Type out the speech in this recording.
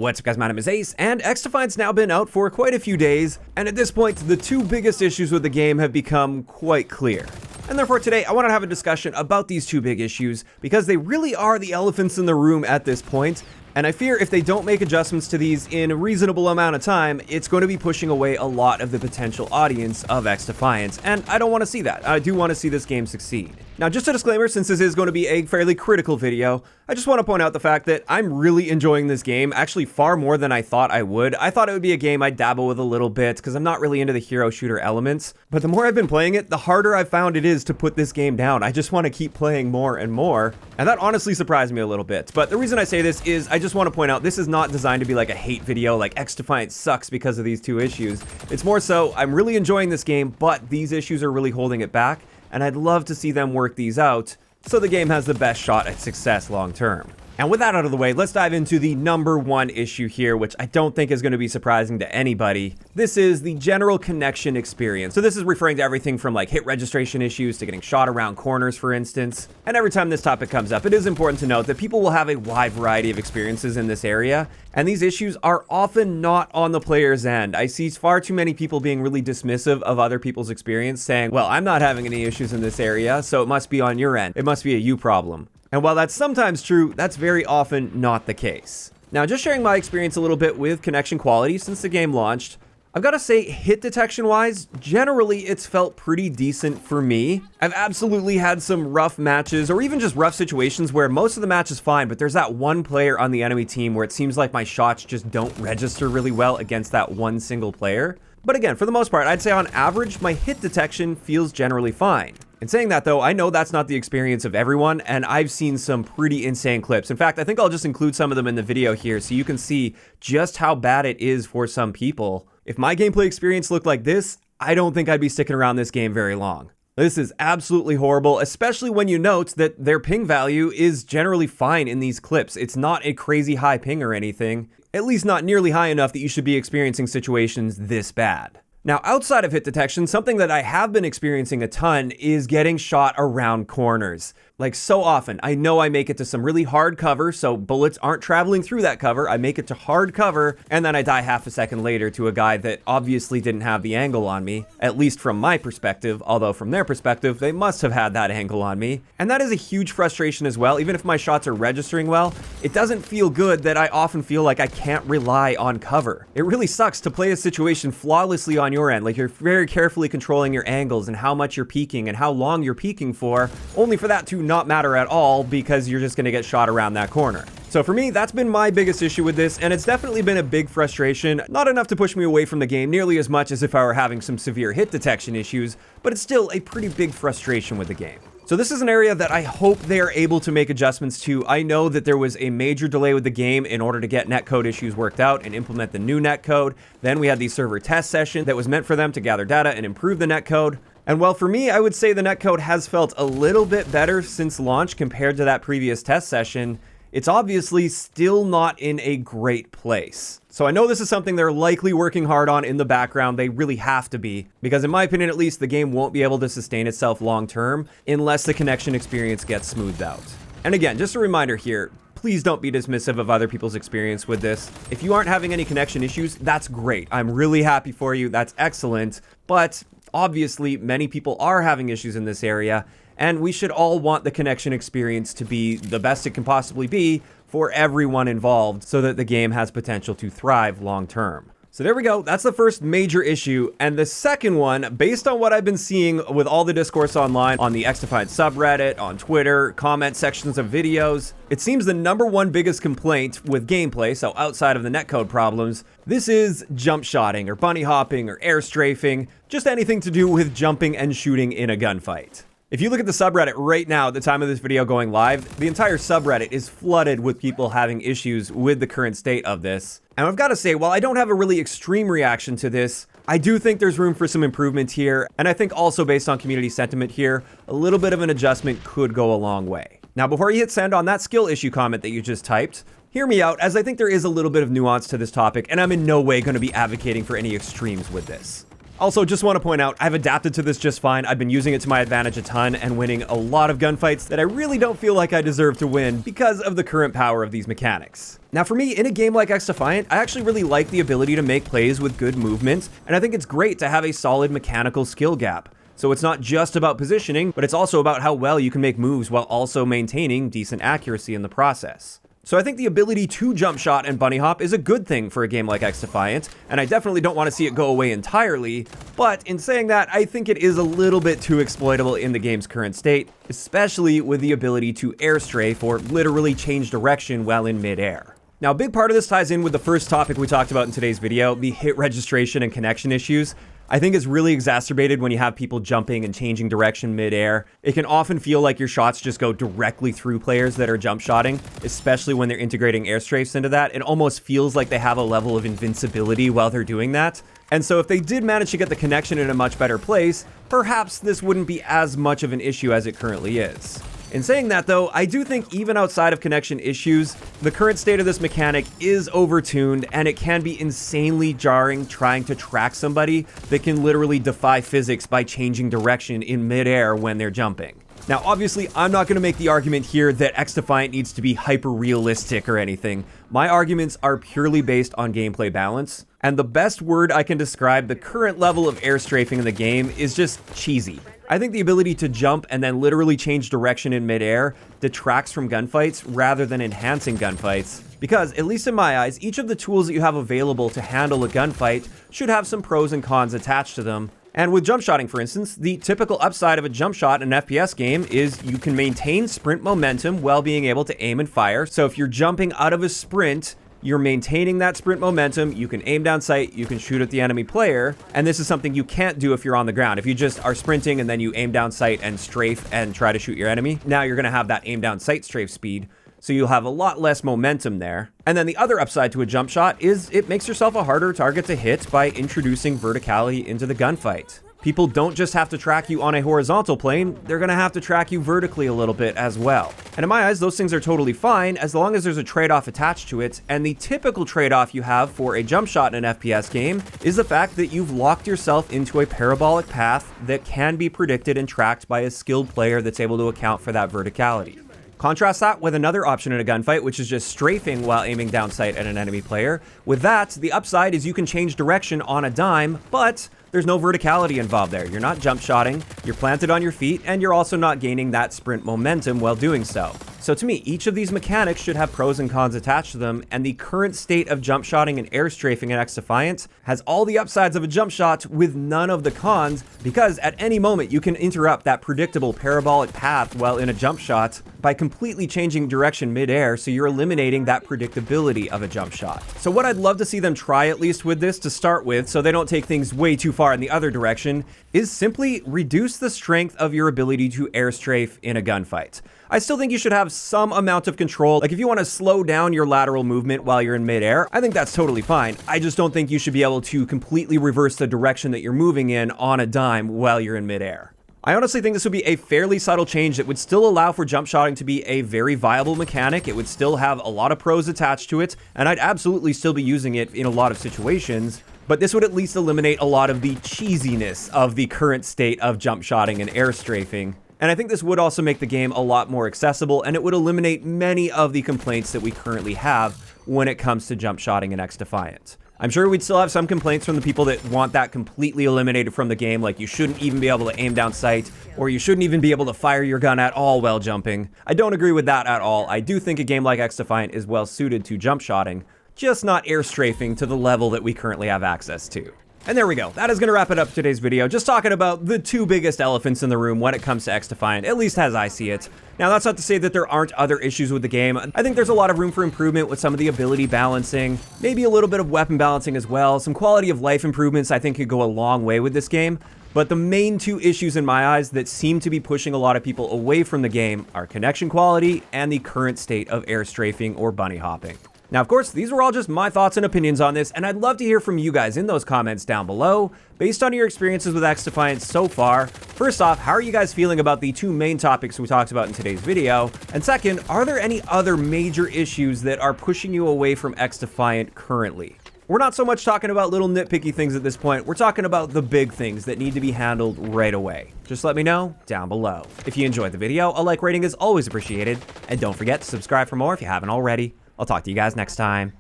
What's up guys, my name is Ace, and XDefiant's now been out for quite a few days, and at this point, the two biggest issues with the game have become quite clear. And therefore today, I want to have a discussion about these two big issues, because they really are the elephants in the room at this point, and I fear if they don't make adjustments to these in a reasonable amount of time, it's going to be pushing away a lot of the potential audience of XDefiant, and I don't want to see that. I do want to see this game succeed. Now, just a disclaimer, since this is going to be a fairly critical video, I just want to point out the fact that I'm really enjoying this game, actually far more than I thought I would. I thought it would be a game I'd dabble with a little bit, because I'm not really into the hero shooter elements, but the more I've been playing it, the harder I've found it is to put this game down. I just want to keep playing more and more, and that honestly surprised me a little bit. But the reason I say this is I just want to point out this is not designed to be like a hate video, like XDefiant sucks because of these two issues. It's more so, I'm really enjoying this game, but these issues are really holding it back, and I'd love to see them work these out so the game has the best shot at success long term. And with that out of the way, let's dive into the number one issue here, which I don't think is going to be surprising to anybody. This is the general connection experience. So this is referring to everything from like hit registration issues to getting shot around corners, for instance. And every time this topic comes up, it is important to note that people will have a wide variety of experiences in this area, and these issues are often not on the player's end. I see far too many people being really dismissive of other people's experience, saying, well, I'm not having any issues in this area, so it must be on your end. It must be a you problem. And while that's sometimes true, that's very often not the case. Now, just sharing my experience a little bit with connection quality since the game launched, I've got to say, hit detection wise, generally it's felt pretty decent for me. I've absolutely had some rough matches or even just rough situations where most of the match is fine, but there's that one player on the enemy team where it seems like my shots just don't register really well against that one single player. But again, for the most part, I'd say on average, my hit detection feels generally fine. In saying that though, I know that's not the experience of everyone, and I've seen some pretty insane clips. In fact, I think I'll just include some of them in the video here so you can see just how bad it is for some people. If my gameplay experience looked like this, I don't think I'd be sticking around this game very long. This is absolutely horrible, especially when you note that their ping value is generally fine in these clips. It's not a crazy high ping or anything, at least not nearly high enough that you should be experiencing situations this bad. Now, outside of hit detection, something that I have been experiencing a ton is getting shot around corners. Like so often, I know I make it to some really hard cover, so bullets aren't traveling through that cover. I make it to hard cover, and then I die half a second later to a guy that obviously didn't have the angle on me, at least from my perspective, although from their perspective, they must have had that angle on me. And that is a huge frustration as well. Even if my shots are registering well, it doesn't feel good that I often feel like I can't rely on cover. It really sucks to play a situation flawlessly on your end, like you're very carefully controlling your angles and how much you're peeking and how long you're peeking for, only for that to not matter at all because you're just going to get shot around that corner. So for me, that's been my biggest issue with this, and it's definitely been a big frustration. Not enough to push me away from the game nearly as much as if I were having some severe hit detection issues, but it's still a pretty big frustration with the game. So this is an area that I hope they are able to make adjustments to. I know that there was a major delay with the game in order to get netcode issues worked out and implement the new netcode. Then we had the server test session that was meant for them to gather data and improve the netcode. And well, for me, I would say the netcode has felt a little bit better since launch compared to that previous test session. It's obviously still not in a great place. So I know this is something they're likely working hard on in the background. They really have to be, because in my opinion at least, the game won't be able to sustain itself long term unless the connection experience gets smoothed out. And again, just a reminder here, please don't be dismissive of other people's experience with this. If you aren't having any connection issues, that's great. I'm really happy for you. That's excellent. But obviously, many people are having issues in this area, and we should all want the connection experience to be the best it can possibly be for everyone involved so that the game has potential to thrive long term. So there we go. That's the first major issue. And the second one, based on what I've been seeing with all the discourse online, on the XDefiant subreddit, on Twitter, comment sections of videos, it seems the number one biggest complaint with gameplay, so outside of the netcode problems, this is jump shotting or bunny hopping or air strafing, just anything to do with jumping and shooting in a gunfight. If you look at the subreddit right now at the time of this video going live, the entire subreddit is flooded with people having issues with the current state of this. And I've got to say, while I don't have a really extreme reaction to this, I do think there's room for some improvement here. And I think also based on community sentiment here, a little bit of an adjustment could go a long way. Now, before you hit send on that skill issue comment that you just typed, hear me out, as I think there is a little bit of nuance to this topic, and I'm in no way going to be advocating for any extremes with this. Also, just want to point out, I've adapted to this just fine. I've been using it to my advantage a ton and winning a lot of gunfights that I really don't feel like I deserve to win because of the current power of these mechanics. Now for me, in a game like XDefiant, I actually really like the ability to make plays with good movement, and I think it's great to have a solid mechanical skill gap. So it's not just about positioning, but it's also about how well you can make moves while also maintaining decent accuracy in the process. So I think the ability to jump shot and bunny hop is a good thing for a game like XDefiant, and I definitely don't want to see it go away entirely, but in saying that, I think it is a little bit too exploitable in the game's current state, especially with the ability to air strafe or literally change direction while in midair. Now, a big part of this ties in with the first topic we talked about in today's video, the hit registration and connection issues. I think it's really exacerbated when you have people jumping and changing direction mid-air. It can often feel like your shots just go directly through players that are jump shotting, especially when they're integrating air strafes into that. It almost feels like they have a level of invincibility while they're doing that. And so if they did manage to get the connection in a much better place, perhaps this wouldn't be as much of an issue as it currently is. In saying that though, I do think even outside of connection issues, the current state of this mechanic is overtuned and it can be insanely jarring trying to track somebody that can literally defy physics by changing direction in midair when they're jumping. Now obviously, I'm not going to make the argument here that XDefiant needs to be hyper-realistic or anything. My arguments are purely based on gameplay balance, and the best word I can describe the current level of air strafing in the game is just cheesy. I think the ability to jump and then literally change direction in midair detracts from gunfights rather than enhancing gunfights, because, at least in my eyes, each of the tools that you have available to handle a gunfight should have some pros and cons attached to them. And with jump shotting, for instance, the typical upside of a jump shot in an FPS game is you can maintain sprint momentum while being able to aim and fire. So if you're jumping out of a sprint, you're maintaining that sprint momentum, you can aim down sight, you can shoot at the enemy player, and this is something you can't do if you're on the ground. If you just are sprinting and then you aim down sight and strafe and try to shoot your enemy, now you're going to have that aim down sight strafe speed, so you'll have a lot less momentum there. And then the other upside to a jump shot is it makes yourself a harder target to hit by introducing verticality into the gunfight. People don't just have to track you on a horizontal plane, they're gonna have to track you vertically a little bit as well. And in my eyes, those things are totally fine as long as there's a trade-off attached to it, and the typical trade-off you have for a jump shot in an FPS game is the fact that you've locked yourself into a parabolic path that can be predicted and tracked by a skilled player that's able to account for that verticality. Contrast that with another option in a gunfight, which is just strafing while aiming down sight at an enemy player. With that, the upside is you can change direction on a dime, but there's no verticality involved there. You're not jump shotting, you're planted on your feet, and you're also not gaining that sprint momentum while doing so. So to me, each of these mechanics should have pros and cons attached to them, and the current state of jump shotting and air strafing in XDefiant has all the upsides of a jump shot with none of the cons, because at any moment you can interrupt that predictable parabolic path while in a jump shot by completely changing direction mid-air, so you're eliminating that predictability of a jump shot. So what I'd love to see them try at least with this to start with, so they don't take things way too far in the other direction, is simply reduce the strength of your ability to air strafe in a gunfight. I still think you should have some amount of control. Like if you want to slow down your lateral movement while you're in midair, I think that's totally fine. I just don't think you should be able to completely reverse the direction that you're moving in on a dime while you're in midair. I honestly think this would be a fairly subtle change that would still allow for jump shotting to be a very viable mechanic. It would still have a lot of pros attached to it, and I'd absolutely still be using it in a lot of situations. But this would at least eliminate a lot of the cheesiness of the current state of jump shotting and air strafing. And I think this would also make the game a lot more accessible, and it would eliminate many of the complaints that we currently have when it comes to jump shotting in XDefiant. I'm sure we'd still have some complaints from the people that want that completely eliminated from the game, like you shouldn't even be able to aim down sight, or you shouldn't even be able to fire your gun at all while jumping. I don't agree with that at all. I do think a game like XDefiant is well suited to jump shotting, just not air strafing to the level that we currently have access to. And there we go. That is going to wrap it up for today's video. Just talking about the two biggest elephants in the room when it comes to XDefiant, at least as I see it. Now, that's not to say that there aren't other issues with the game. I think there's a lot of room for improvement with some of the ability balancing, maybe a little bit of weapon balancing as well. Some quality of life improvements I think could go a long way with this game. But the main two issues in my eyes that seem to be pushing a lot of people away from the game are connection quality and the current state of air strafing or bunny hopping. Now, of course, these were all just my thoughts and opinions on this, and I'd love to hear from you guys in those comments down below. Based on your experiences with XDefiant so far, first off, how are you guys feeling about the two main topics we talked about in today's video? And second, are there any other major issues that are pushing you away from XDefiant currently? We're not so much talking about little nitpicky things at this point, we're talking about the big things that need to be handled right away. Just let me know down below. If you enjoyed the video, a like rating is always appreciated, and don't forget to subscribe for more if you haven't already. I'll talk to you guys next time.